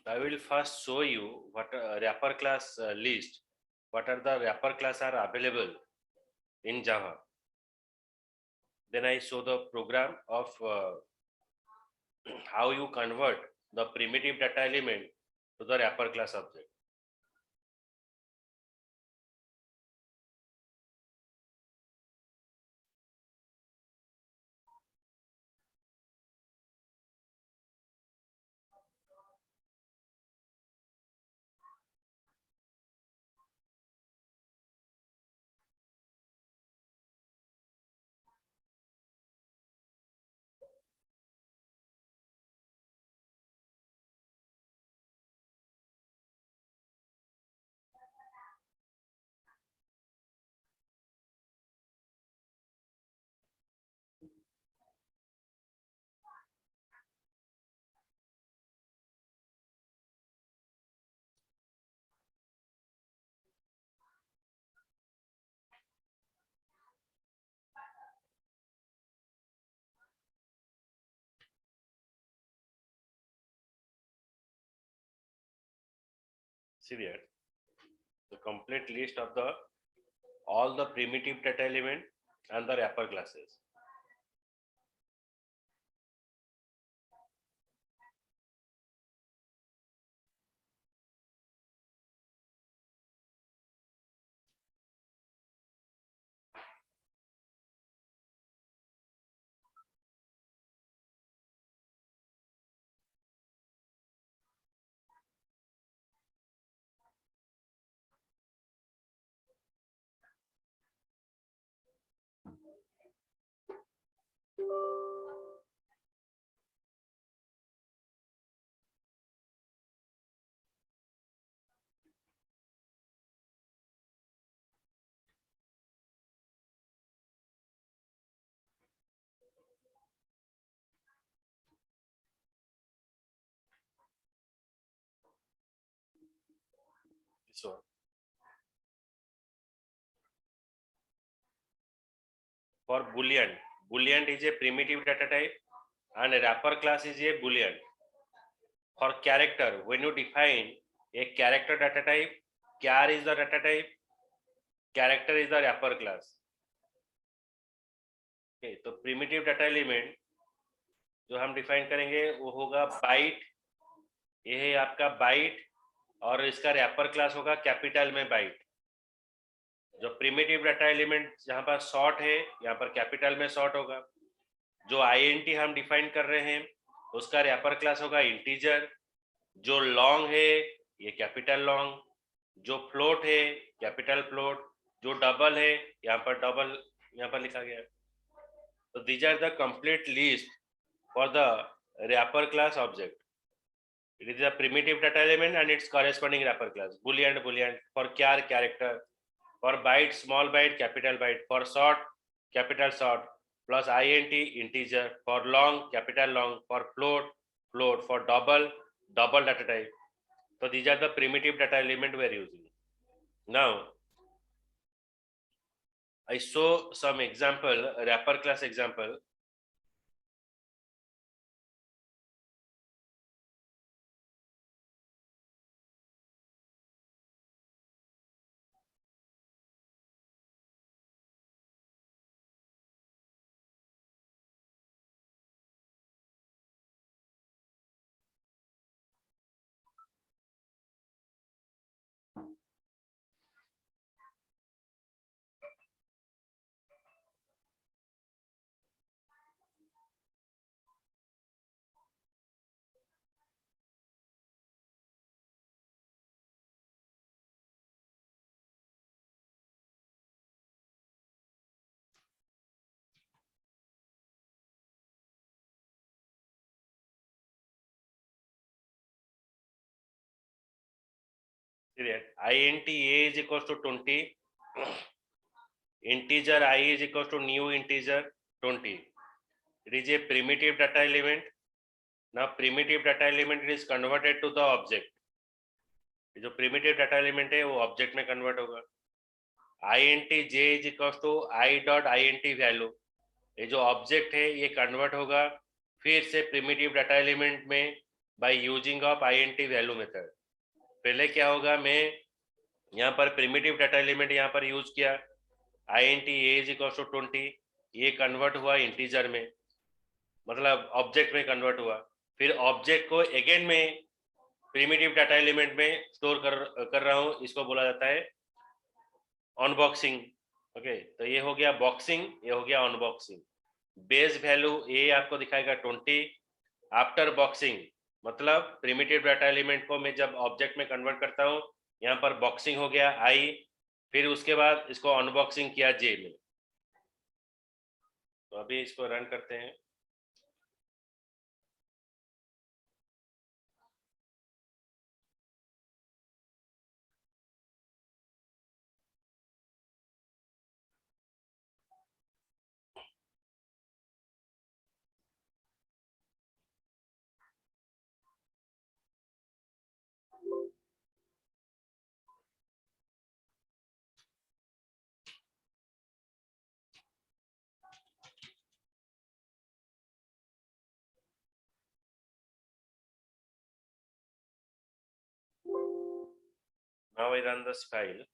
I will first show you what wrapper class list. What are the wrapper class are available in Java. Then I show the program of how you convert the primitive data element to the wrapper class object. See there, the complete list of the all the primitive data element and the wrapper classes. So for Boolean is a primitive data type and a wrapper class is a Boolean. For character, when you define a character data type, char is the data type, character is the wrapper class. Okay, तो primitive data element जो हम define करेंगे वो होगा bite, ये है आपका bite और इसका रैपर क्लास होगा कैपिटल में बाइट. जो प्रिमिटिव डाटा एलिमेंट जहां पर शॉर्ट है यहाँ पर कैपिटल में शॉर्ट होगा. जो आईएनटी हम डिफाइन कर रहे हैं उसका रैपर क्लास होगा इंटीजर. जो लॉन्ग है ये कैपिटल लॉन्ग, जो फ्लोट है कैपिटल फ्लोट, जो डबल है यहाँ पर लिखा गया है. तो these are the complete list for the wrapper class object. It is a primitive data element and its corresponding wrapper class. Boolean for char character, for byte small byte capital byte, for short capital short plus int integer, for long capital long, for float for double data type. So these are the primitive data element we are using. Now I show some example wrapper class example. int a is equals to 20, integer I is equals to new integer 20. It is a primitive data element. Now primitive data element is converted to the object. जो primitive data element है वो object में convert होगा. int j is equals to I dot int value. ये जो object है ये convert होगा फिर से primitive data element में by using of INT value method. पहले क्या होगा, मैं यहाँ पर प्रिमिटिव डाटा एलिमेंट यहाँ पर यूज किया, INT A is equal to 20, ये कन्वर्ट हुआ इंटीजर में, मतलब ऑब्जेक्ट में कन्वर्ट हुआ। फिर ऑब्जेक्ट को अगेन में प्रिमिटिव डाटा एलिमेंट में स्टोर कर रहा हूँ, इसको बोला जाता है अनबॉक्सिंग। ओके, तो ये हो गया बॉक्सिंग, ये हो गया अनबॉक्सिंग। बेस वैल्यू ये आपको दिखाएगा 20 आफ्टर बॉक्सिंग, मतलब प्रिमिटिव डाटा एलिमेंट को मैं जब ऑब्जेक्ट में कन्वर्ट करता हूँ, यहाँ पर बॉक्सिंग हो गया I, फिर उसके बाद इसको अनबॉक्सिंग किया J में। तो अभी इसको रन करते हैं। Now I run this file.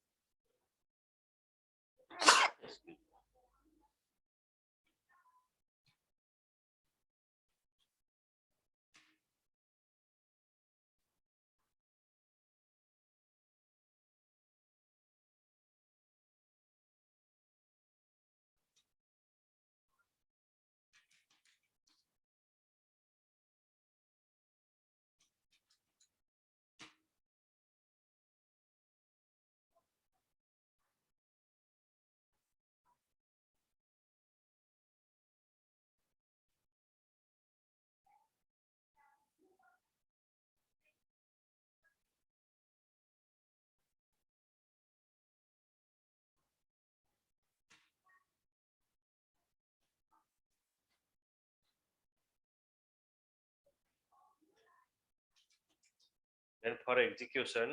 Then for execution,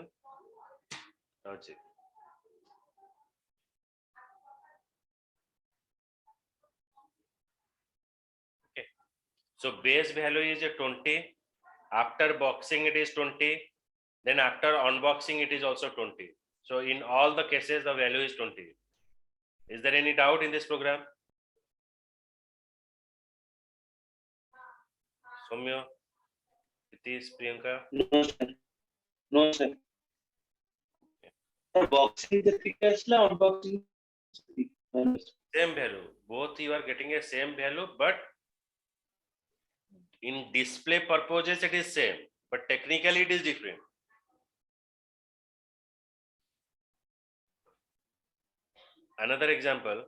logic. Okay. So base value is a 20. After boxing it is 20. Then after unboxing it is also 20. So in all the cases the value is 20. Is there any doubt in this program? Soumya, Pritish, Priyanka? No, sir. No, sir. Boxing certification, unboxing. Same value. Both you are getting a same value, but in display purposes it is same, but technically it is different. Another example.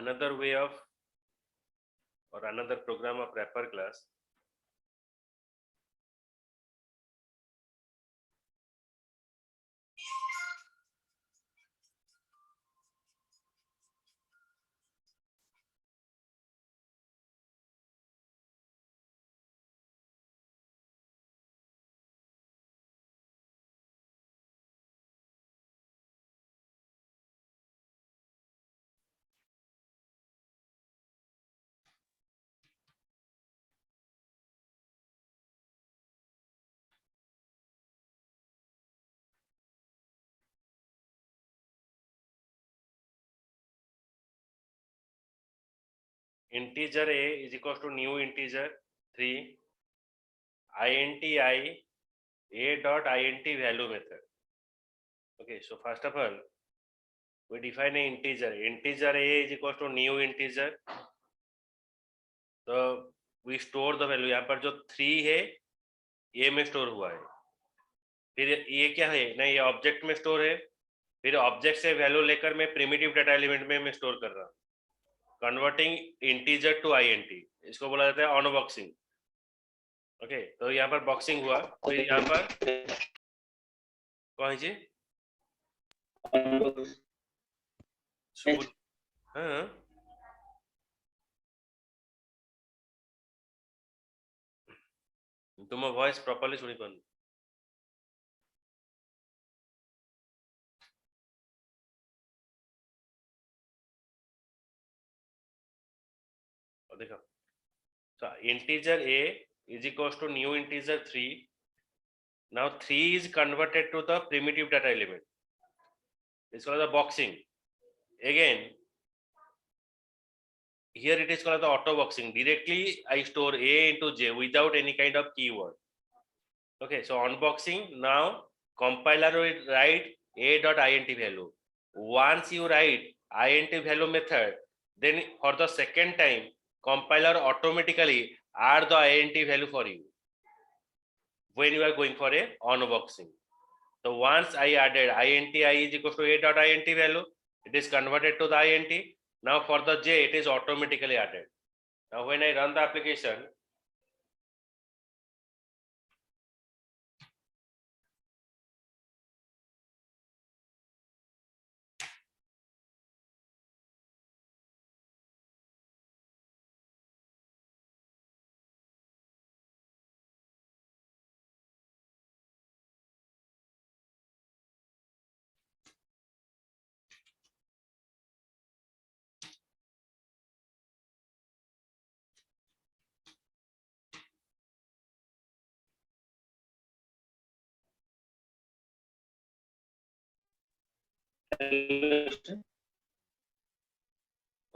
another way of or another program of wrapper class. Integer a is equals to new integer 3 int I a dot int value method. Okay, so first of all we define an integer. Integer a is equals to new integer. तो we store the value. यहाँ पर जो 3 है ये में store हुआ है. फिर ये क्या है ना, ये ऑब्जेक्ट में स्टोर है. फिर ऑब्जेक्ट से वैल्यू लेकर मैं प्रिमिटिव डाटा एलिमेंट में मैं स्टोर कर रहा हूँ. कन्वर्टिंग इंटीजर टू आईएनटी, इसको बोला जाता है अनबॉक्सिंग. ओके, तो यहाँ पर बॉक्सिंग हुआ. फिर यहाँ पर कौन जी हाँ तुम वॉइस प्रॉपर्ली सुनी पानी. देखो, so integer a is equals to new integer 3. Now 3 is converted to the primitive data element. It's called the boxing. Again, here it is called the auto boxing. Directly I store a into j without any kind of keyword. Okay, so unboxing. Now compiler will write a.int value. Once you write int value method, then for the second time compiler automatically add the int value for you when you are going for a unboxing. So once I added int I is equals to a.int value, it is converted to the int. Now for the j it is automatically added. Now when I run the application,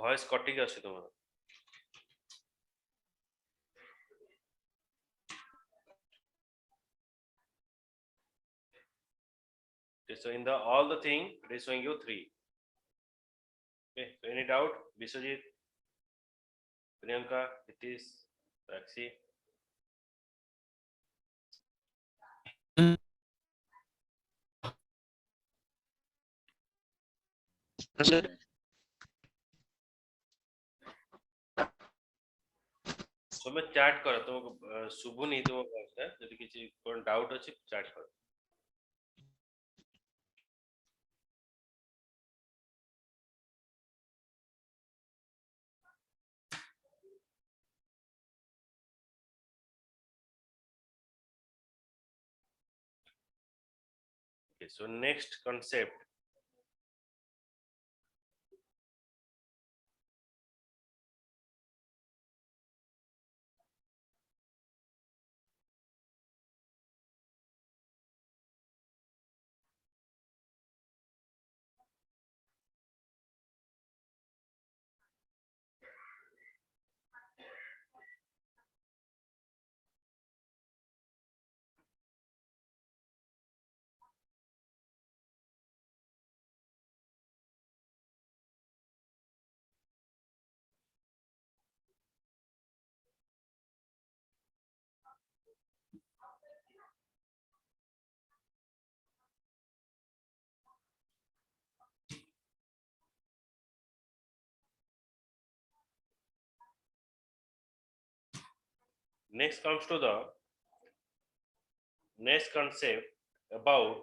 voice cutting আসছে তোমার. Okay, so in the all the thing it is showing you 3. Okay, so any doubt? Biswajit, Priyanka, Hitesh, Sakshi. তুমি chat করো, তোমাকে শুভুনি তোমার ভয়েসটা. যদি কিছু কোনো ডাউট আছে চ্যাট করো. Okay, so next concept. Next comes to the next concept about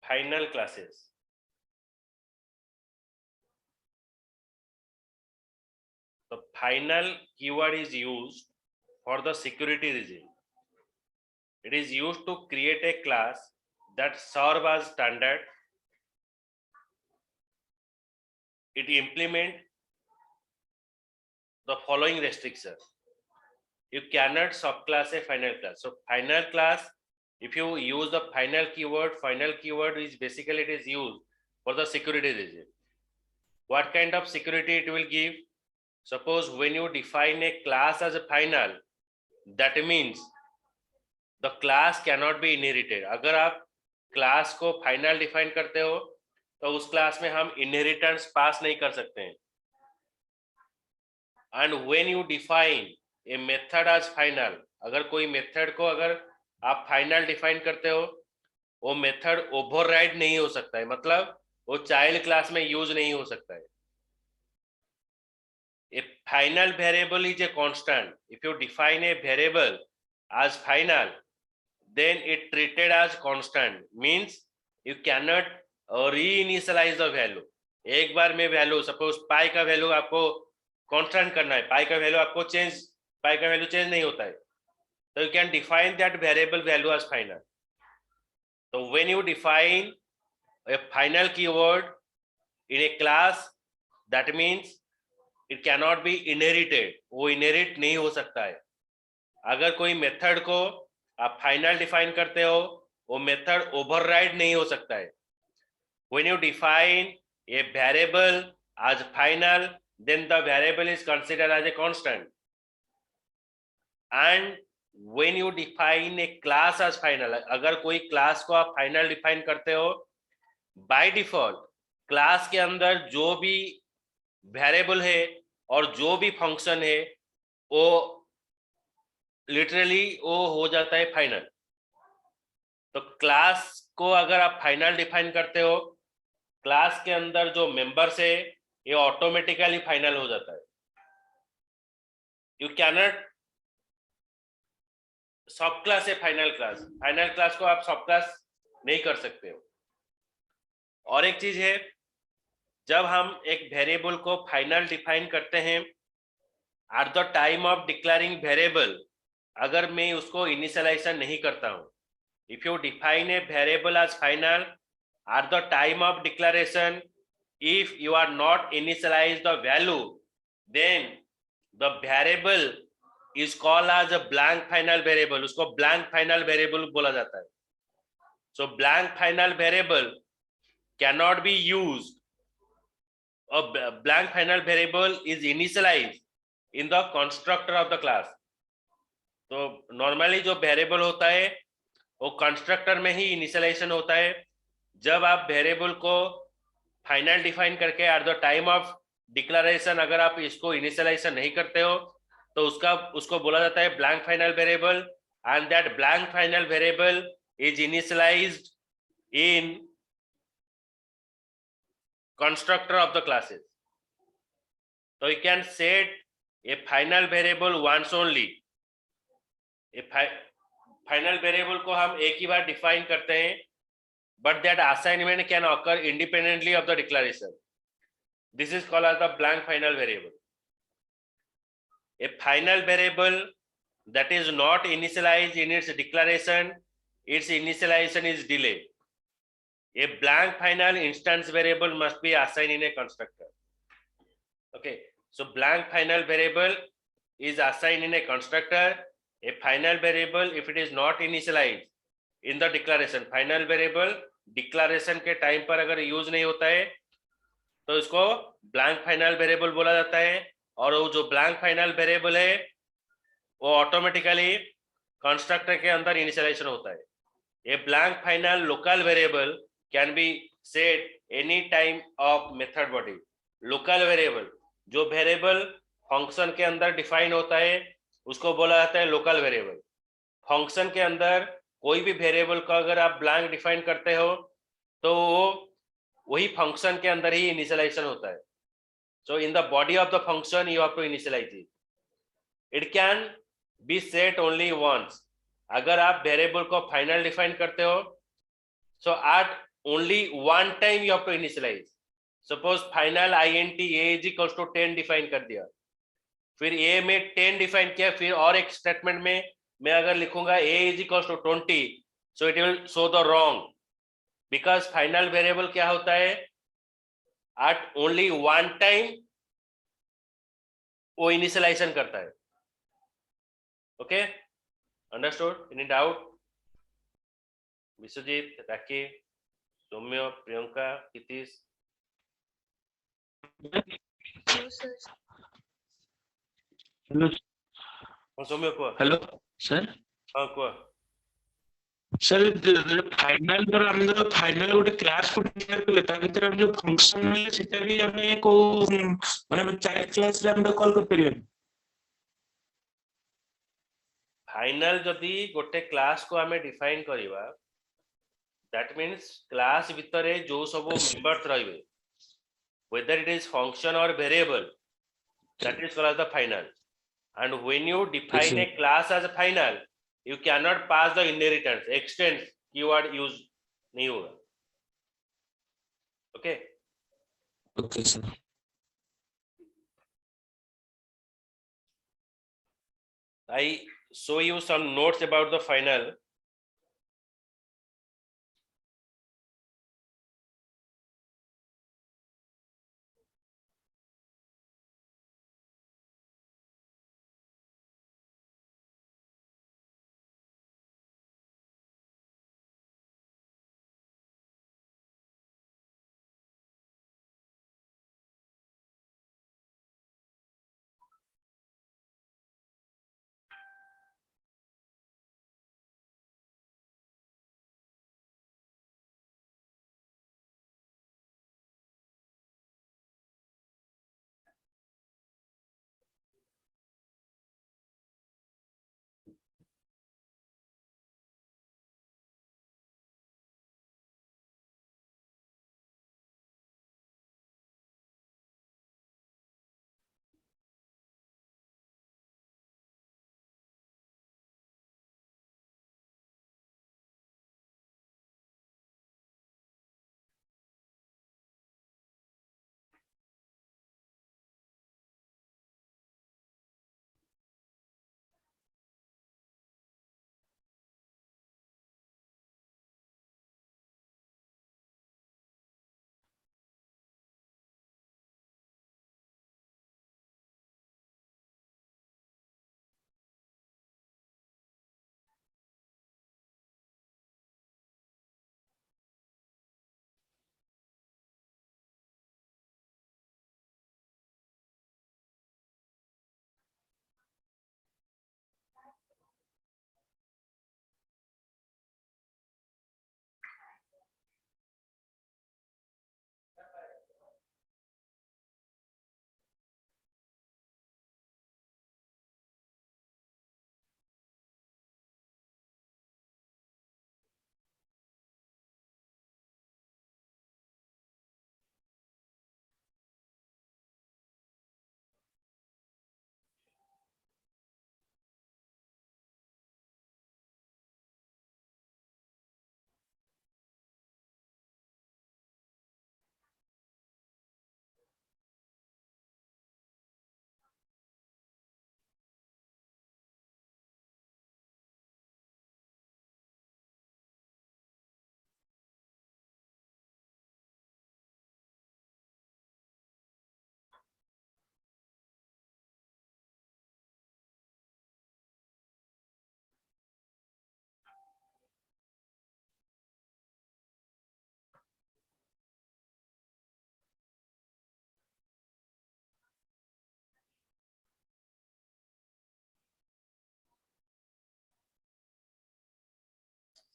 final classes. The final keyword is used for the security reason. It is used to create a class that serves as standard. It implements the following restriction. You cannot subclass a final class. So final class, if you use the final keyword is basically it is used for the security reason. What kind of security it will give? Suppose when you define a class as a final, that means the class cannot be inherited. अगर आप class को final define करते हो तो उस class में हम inheritance पास नहीं कर सकते हैं. And when you define a method as final, अगर कोई मेथड को अगर आप फाइनल डिफाइन करते हो, वो मेथड ओवरराइड नहीं हो सकता है, मतलब वो चाइल्ड क्लास में यूज नहीं हो सकता है. A final variable is a constant. If you define a variable as final, then it treated as constant, means you cannot reinitialize the value. एक बार में वैल्यू, सपोज पाई का वैल्यू आपको कांस्टेंट करना है, पाई का वैल्यू आपको पाई का वैल्यू चेंज नहीं होता है, तो you can define that variable value as final. So when you define a final keyword in a class, that means it cannot be inherited. वो inherit नहीं हो सकता है. अगर कोई मेथड को आप फाइनल डिफाइन करते हो, वो मेथड ओवरराइड नहीं हो सकता है. When you define a variable as final, then the variable is considered as a constant. And when you define a class as final, अगर कोई क्लास को आप फाइनल डिफाइन करते हो, बाय डिफॉल्ट क्लास के अंदर जो भी वेरिएबल है और जो भी फंक्शन है वो लिटरली वो हो जाता है फाइनल. तो क्लास को अगर आप फाइनल डिफाइन करते हो, क्लास के अंदर जो मेंबर्स है ये ऑटोमेटिकली फाइनल हो जाता है. यू कैनॉट सब क्लास है फाइनल क्लास को आप सब क्लास नहीं कर सकते हो. और एक चीज है, जब हम एक वेरिएबल को फाइनल डिफाइन करते हैं, at the time of declaring variable, अगर मैं उसको इनिशियलाइजेशन नहीं करता हूं, if you define a variable as final at the time of declaration, if you are not initialize the value, then the variable is called as a blank final variable. उसको blank final variable बोला जाता है. So blank final variable cannot be used. A blank final variable is initialized in the constructor of the class. तो normally जो variable होता है वो constructor में ही इनिशियलाइजेशन होता है. जब आप वेरिएबल को फाइनल डिफाइन करके eight the time of declaration अगर आप इसको इनिशियलाइजेशन नहीं करते हो, तो उसको बोला जाता है blank final variable. And that blank final variable is initialised in constructor of the classes. So you can set a final variable once only. A final variable को हम एक ही बार डिफाइन करते हैं, but that assignment can occur independently of the declaration. This is called as the blank final variable. A final variable that is not initialized in its declaration, its initialization is delayed. A blank final instance variable must be assigned in a constructor. Okay, so blank final variable is assigned in a constructor. A final variable, if it is not initialized in the declaration, final variable declaration के time पर अगर use नहीं होता है तो इसको blank final variable बोला जाता है. और वो जो blank final variable है वो ऑटोमेटिकली कंस्ट्रक्टर के अंदर इनिशियलाइजेशन होता है. A blank final local variable can be set any time of method body. Local variable, जो वेरिएबल फंक्शन के अंदर डिफाइन होता है उसको बोला जाता है लोकल वेरिएबल. फंक्शन के अंदर कोई भी वेरिएबल को अगर आप ब्लैंक डिफाइन करते हो तो वही फंक्शन के अंदर ही इनिशियलाइजेशन होता है. So in the body of the function you have to initialize it. It can be set only once. अगर आप वेरिएबल को फाइनल डिफाइन करते हो, so at only one time you have to initialize. Suppose final int a is equals to 10 define कर दिया, फिर a में 10 define किया, फिर और एक स्टेटमेंट में मैं अगर लिखूंगा a is equals to 20, so it will show the wrong, because final variable क्या होता है, at only one time वो इनिशियलाइजेशन करता है. Okay, understood? Any doubt? Vishwajit, Rakhi, Saumya, Priyanka, Hitish? Hello Saumya को हेलो सर. हाँ को सर फाइनल पर हम फाइनल गोटे क्लास को डिक्लेयर कर लेता भीतर हम जो फंक्शन मिले सेटा भी हमें को माने चाइल्ड क्लास रे हम कॉल कर परियन. फाइनल जदी गोटे क्लास को हमें डिफाइन करिवा, दैट मीन्स क्लास भितरे जो सब मेंबर्स रहिबे, whether it is function or variable, that is called as the final. And when you define a class as a final, you cannot pass the inheritance, extends keyword use नहीं होगा. Okay? Okay sir. I show you some notes about the final.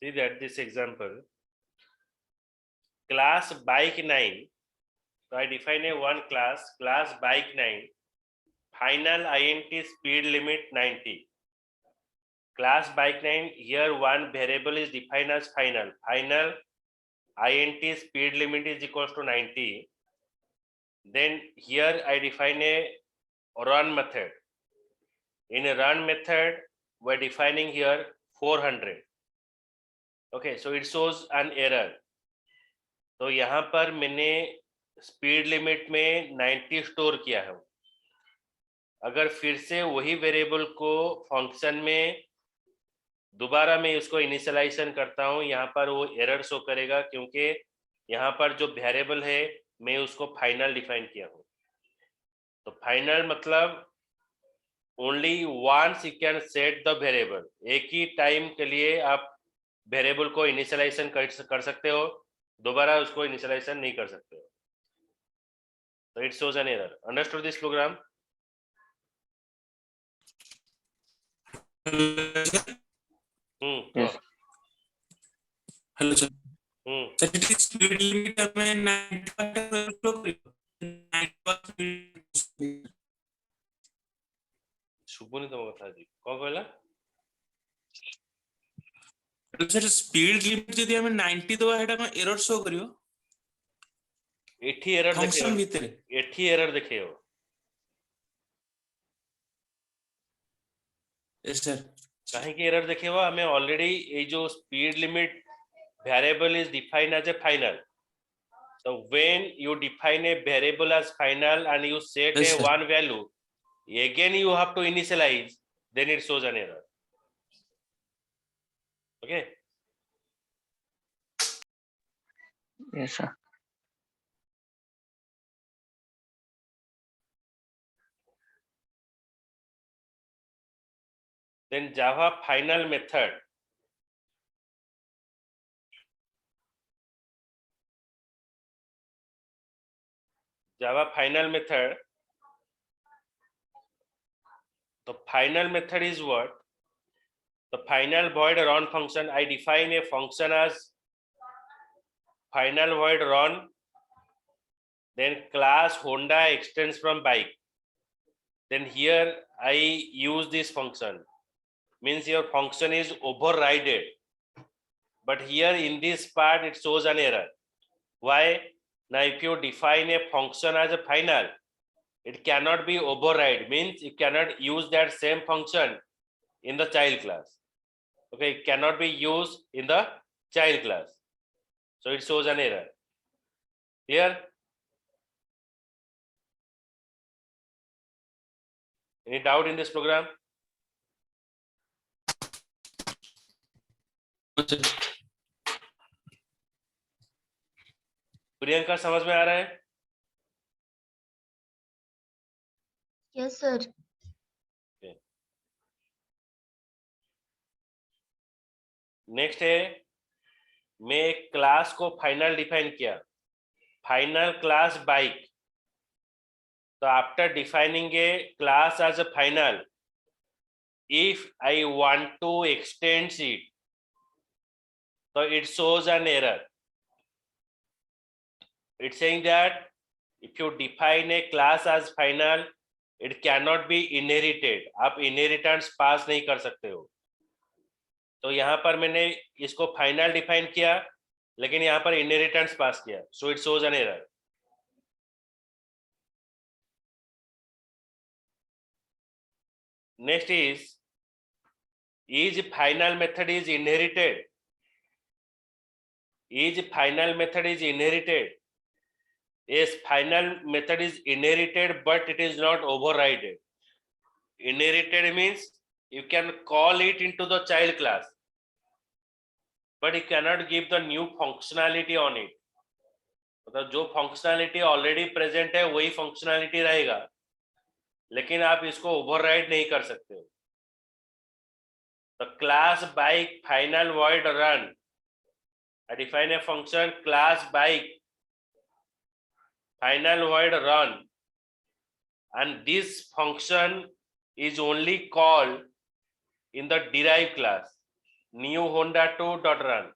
See that this example, class bike 9. So I define a one class bike 9, final int speed limit 90. Class bike 9, here one variable is defined as final int speed limit is equals to 90. Then here I define a run method. In a run method, we're defining here 400. Okay, so it shows an error. तो यहाँ पर मैंने speed limit में 90 store किया है. अगर फिर से वही वेरिएबल को फंक्शन में दोबारा मैं उसको इनिशियलाइजेशन करता हूँ, यहाँ पर वो एरर शो करेगा क्योंकि यहाँ पर जो वेरिएबल है मैं उसको फाइनल डिफाइन किया हूँ. तो फाइनल मतलब only once you can set the variable. एक ही टाइम के लिए आप वेरिएबल को इनिशियलाइजेशन कर सकते हो, दोबारा उसको इनिशियलाइजेशन नहीं कर सकते हो. तो it shows an error. Understood this program? Yes. Hello sir. Sir ये स्पीड लिमिट हमें 90 शुभुनी तुम कथा जी कौन कहला? सर स्पीड लिमिट यदि हमें 90 दवा हेटा को एरर शो करियो. एठी एरर फंक्शन देखेयो, भीतर एठी एरर देखेयो. Yes sir. कहीं की एरर देखेयो? हमें ऑलरेडी ये जो speed limit variable is defined as a final. So when you define a variable as final and you set Yes, a sir. one value, again you have to initialize, then it shows an error. Okay. Yes, sir. Then Java final method. Java final method. The final method is what? The final void run function. I define a function as final void run. Then class Honda extends from bike. Then here I use this function. Means your function is overridden. But here in this part it shows an error. Why? Now if you define a function as a final, it cannot be override. Means you cannot use that same function in the child class. Okay, it cannot be used in the child class. So it shows an error. Clear? Any doubt in this program? Priyanka समझ में आ रहा है? Yes, sir. Next है, मैं एक class को final define किया, final class bike. तो after defining a class as a final, if I want to extend it, so it shows an error. It's saying that if you define a class as final, it cannot be inherited. आप inheritance पास नहीं कर सकते हो. तो यहाँ पर मैंने इसको फाइनल डिफाइन किया, लेकिन यहाँ पर inheritance पास किया, so it shows an error. Next is final method is inherited. Is final method is inherited. Yes, final method is inherited, but it is not overridden. Inherited means you can call it into the child class, but you cannot give the new functionality on it. मतलब जो functionality already present है वही functionality रहेगा, लेकिन आप इसको override नहीं कर सकते हो. The class bike final void run. I define a function class bike final void run, and this function is only called in the derived class new honda2.run.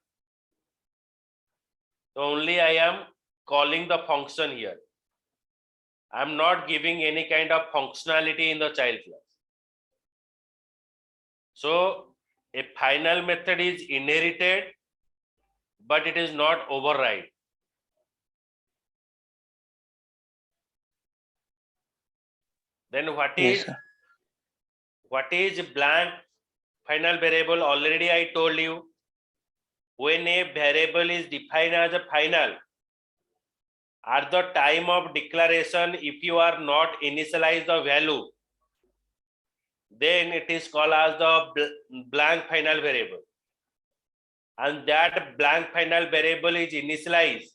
So only I am calling the function here. I am not giving any kind of functionality in the child class. So a final method is inherited, but it is not override. Then what Yes, is sir. what is blank final variable, already I told you, when a variable is defined as a final, at the time of declaration, if you are not initialize the value, then it is called as the blank final variable. And that blank final variable is initialized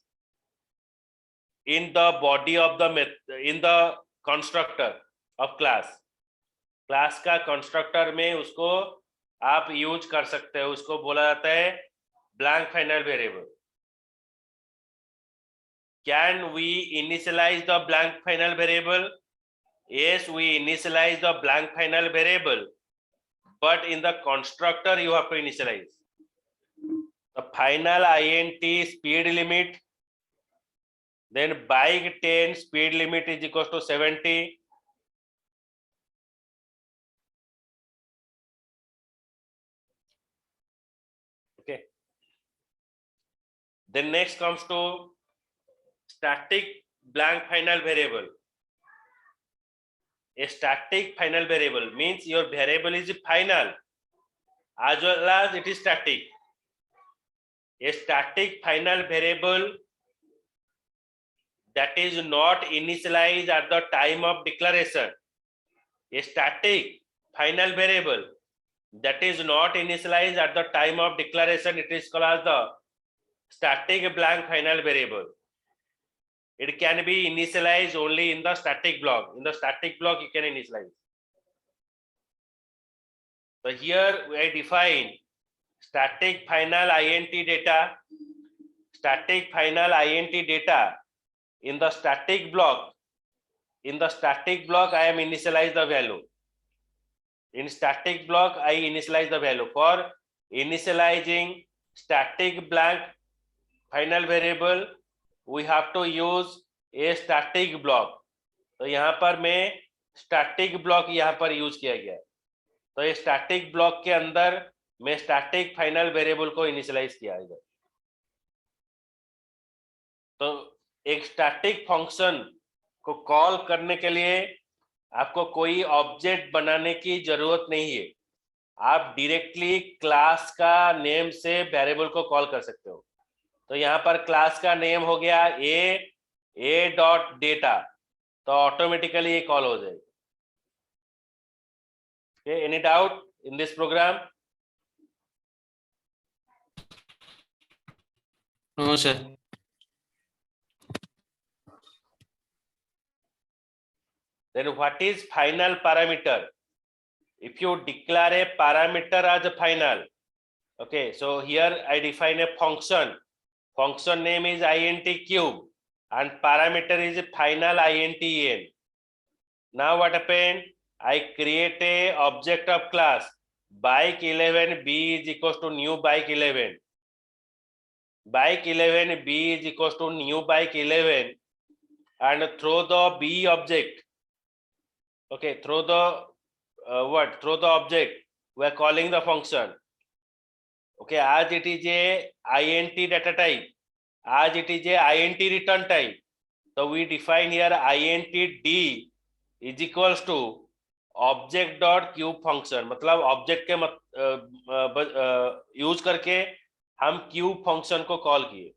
in the body of the in the constructor of class. Class का constructor में उसको आप use कर सकते हो, उसको बोला जाता है blank final variable. Can we initialize the blank final variable? Yes, we initialize the blank final variable, but in the constructor you have to initialize the final int speed limit, then bike 10 speed limit is equals to 70. Okay. Then next comes to static blank final variable. A static final variable means your variable is final as well as it is static. A static final variable that is not initialized at the time of declaration. A static final variable that is not initialized at the time of declaration, it is called as the static blank final variable. It can be initialized only in the static block. In the static block, you can initialize. So here I define static final int data. Static final int data in the static block. In the static block, I am initialize the value. In static block, I initialize the value. For initializing static blank final variable, we have to use a static block. तो यहाँ पर मैं static block यहाँ पर use किया गया. तो ये static block के अंदर मैं static final variable को initialize किया इधर. तो एक static function को कॉल करने के लिए आपको कोई ऑब्जेक्ट बनाने की जरूरत नहीं है. आप डायरेक्टली क्लास का नेम से वेरिएबल को कॉल कर सकते हो. तो यहाँ पर क्लास का नेम हो गया a डॉट डेटा, तो ऑटोमेटिकली ये कॉल हो जाएगी. Any doubt in this program? No sir. Then what is final parameter? If you declare a parameter as a final, okay, so here I define a function. Function name is int cube and parameter is final int n. Now what happened? I create a object of class bike 11 b is equals to new bike 11. Bike 11 b is equals to new bike 11, and through the b object. Okay, through the through the object we are calling the function. Okay, as it is a int data type, as it is a int return type, so we define here int d is equals to object dot cube function. मतलब object के use करके हम cube function को call किए.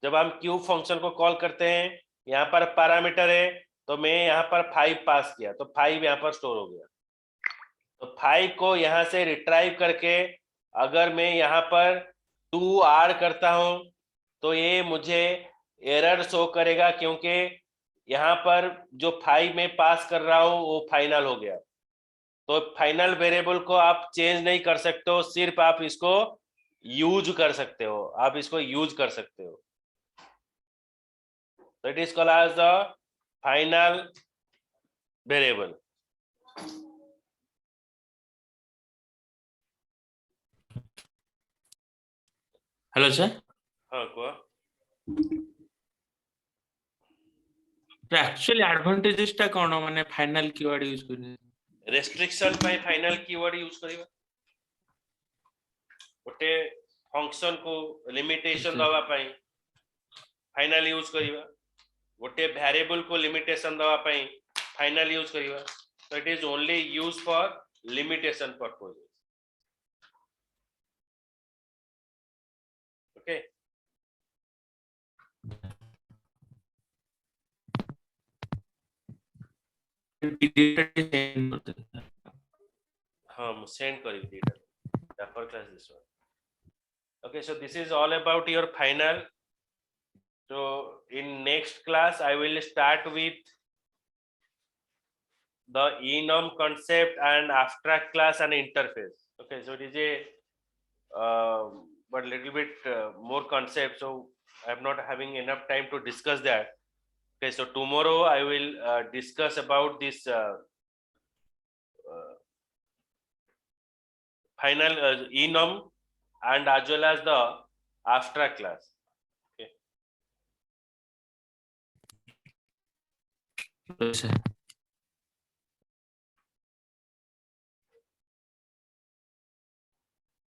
जब हम cube function को call करते हैं, यहाँ पर पैरामीटर है, तो मैं यहाँ पर 5 पास किया, तो 5 यहाँ पर स्टोर हो गया. तो 5 को यहाँ से रिट्राइव करके अगर मैं यहाँ पर 2 ऐड करता हूँ तो ये मुझे एरर शो करेगा, क्योंकि यहाँ पर जो 5 में पास कर रहा हूँ वो फाइनल हो गया. तो फाइनल वेरिएबल को आप चेंज नहीं कर सकते हो, सिर्फ आप इसको यूज कर सकते हो. आप इसको यूज कर सकते हो. तो it is called as the final variable. Hello sir. हाँ को एक्चुअली एडवांटेजेस टा कोन माने फाइनल कीवर्ड यूज करने? रेस्ट्रिक्शन पाई फाइनल कीवर्ड यूज करिबा. गोटे फंक्शन को लिमिटेशन दवा पाई फाइनल यूज करिबा. गोटे वेरिएबल को लिमिटेशन दवा पाई फाइनल यूज करिबा. So it is only used for limitation purposes. send kari data. Upper class this one. Okay, so this is all about your final. So in next class, I will start with the enum concept and abstract class and interface. Okay, so it is a but little bit more concept. So I'm not having enough time to discuss that. Okay, so tomorrow I will discuss about this final enum and as well as the abstract class. Yes, sir.